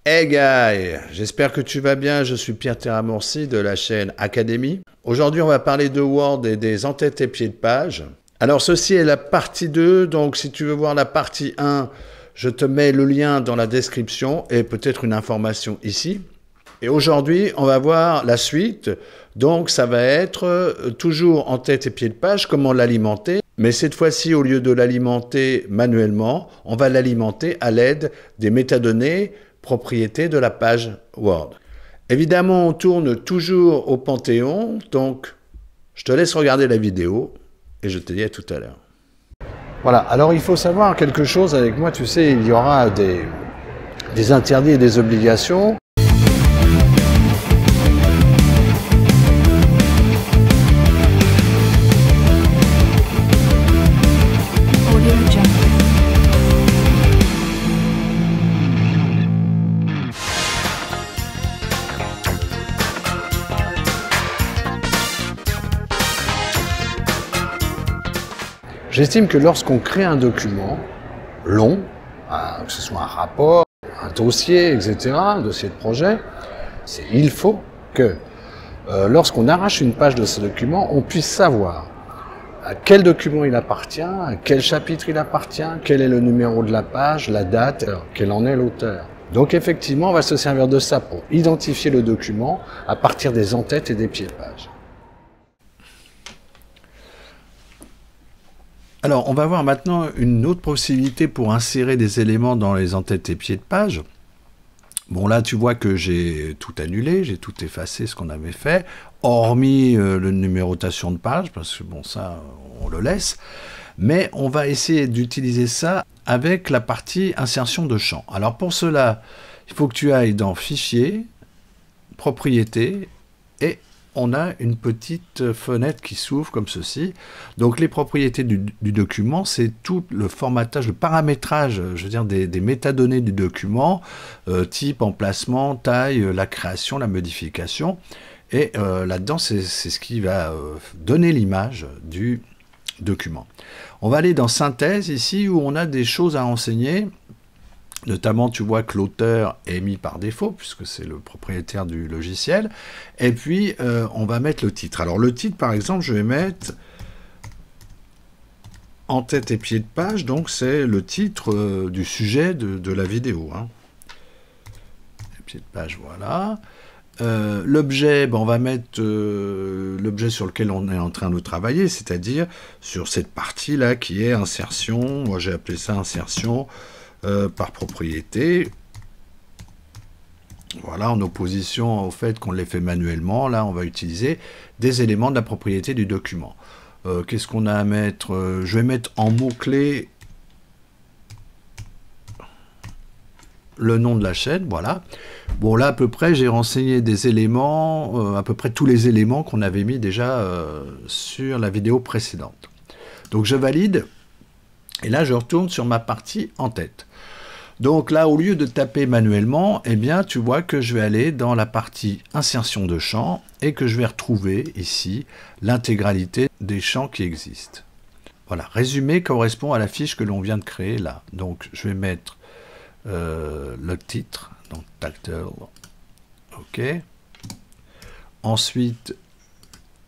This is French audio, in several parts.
Hey Guy, j'espère que tu vas bien, je suis Pierre Terramorci de la chaîne Academy. Aujourd'hui on va parler de Word et des entêtes et pieds de page. Alors ceci est la partie 2, donc si tu veux voir la partie 1, je te mets le lien dans la description et peut-être une information ici. Et aujourd'hui on va voir la suite, donc ça va être toujours entête et pieds de page, comment l'alimenter. Mais cette fois-ci, au lieu de l'alimenter manuellement, on va l'alimenter à l'aide des métadonnées propriétés de la page Word. Évidemment, on tourne toujours au Panthéon, donc je te laisse regarder la vidéo et je te dis à tout à l'heure. Voilà, alors il faut savoir quelque chose avec moi, tu sais, il y aura des interdits et des obligations. J'estime que lorsqu'on crée un document long, que ce soit un rapport, un dossier, etc., un dossier de projet, il faut que lorsqu'on arrache une page de ce document, on puisse savoir à quel document il appartient, à quel chapitre il appartient, quel est le numéro de la page, la date, quel en est l'auteur. Donc effectivement, on va se servir de ça pour identifier le document à partir des entêtes et des pieds de page. Alors, on va voir maintenant une autre possibilité pour insérer des éléments dans les entêtes et pieds de page. Bon, là, tu vois que j'ai tout annulé, j'ai tout effacé ce qu'on avait fait, hormis le numérotation de page, parce que bon, ça, on le laisse. Mais on va essayer d'utiliser ça avec la partie insertion de champ. Alors, pour cela, il faut que tu ailles dans Fichier, Propriétés, et on a une petite fenêtre qui s'ouvre comme ceci. Donc les propriétés du document, c'est tout le formatage, le paramétrage, je veux dire des métadonnées du document, type, emplacement, taille, la création, la modification. Et là-dedans, c'est ce qui va donner l'image du document. On va aller dans Synthèse ici où on a des choses à renseigner. Notamment, tu vois que l'auteur est mis par défaut, puisque c'est le propriétaire du logiciel. Et puis, on va mettre le titre. Alors, le titre, par exemple, je vais mettre entête et pied de page. Donc, c'est le titre du sujet de la vidéo. Hein. Pied de page, voilà. L'objet, ben, on va mettre l'objet sur lequel on est en train de travailler, c'est-à-dire sur cette partie-là qui est insertion. Moi, j'ai appelé ça insertion. Par propriété, voilà, en opposition au fait qu'on les fait manuellement, là on va utiliser des éléments de la propriété du document. Qu'est-ce qu'on a à mettre? Je vais mettre en mot-clé le nom de la chaîne, voilà. Bon là à peu près j'ai renseigné des éléments, à peu près tous les éléments qu'on avait mis déjà sur la vidéo précédente. Donc je valide. Et là, je retourne sur ma partie en tête. Donc là, au lieu de taper manuellement, eh bien, tu vois que je vais aller dans la partie insertion de champs et que je vais retrouver ici l'intégralité des champs qui existent. Voilà, résumé correspond à la fiche que l'on vient de créer là. Donc, je vais mettre le titre, donc title, OK. Ensuite,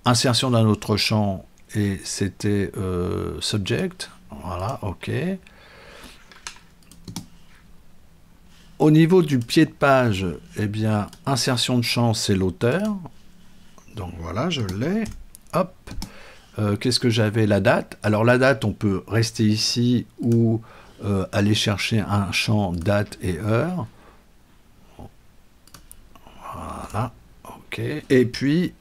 insertion d'un autre champ et c'était subject. Voilà, OK. Au niveau du pied de page, eh bien, insertion de champ, c'est l'auteur. Donc voilà, je l'ai. Hop. Qu'est-ce que j'avais? La date. Alors la date, on peut rester ici ou aller chercher un champ date et heure. Voilà, OK. Et puis,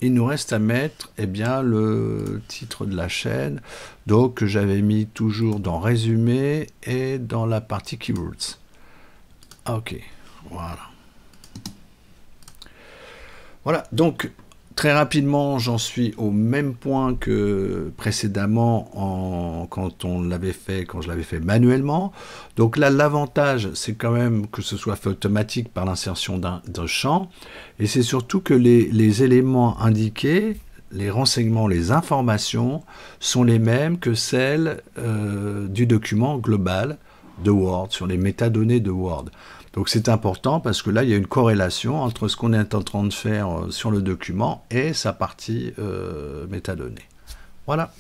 il nous reste à mettre eh bien, le titre de la chaîne, donc que j'avais mis toujours dans résumé et dans la partie keywords. Ok, voilà. Voilà, donc très rapidement, j'en suis au même point que précédemment quand je l'avais fait manuellement. Donc là, l'avantage, c'est quand même que ce soit fait automatique par l'insertion d'un champ. Et c'est surtout que les éléments indiqués, les renseignements, les informations sont les mêmes que celles du document global de Word, sur les métadonnées de Word. Donc c'est important parce que là, il y a une corrélation entre ce qu'on est en train de faire sur le document et sa partie métadonnée. Voilà.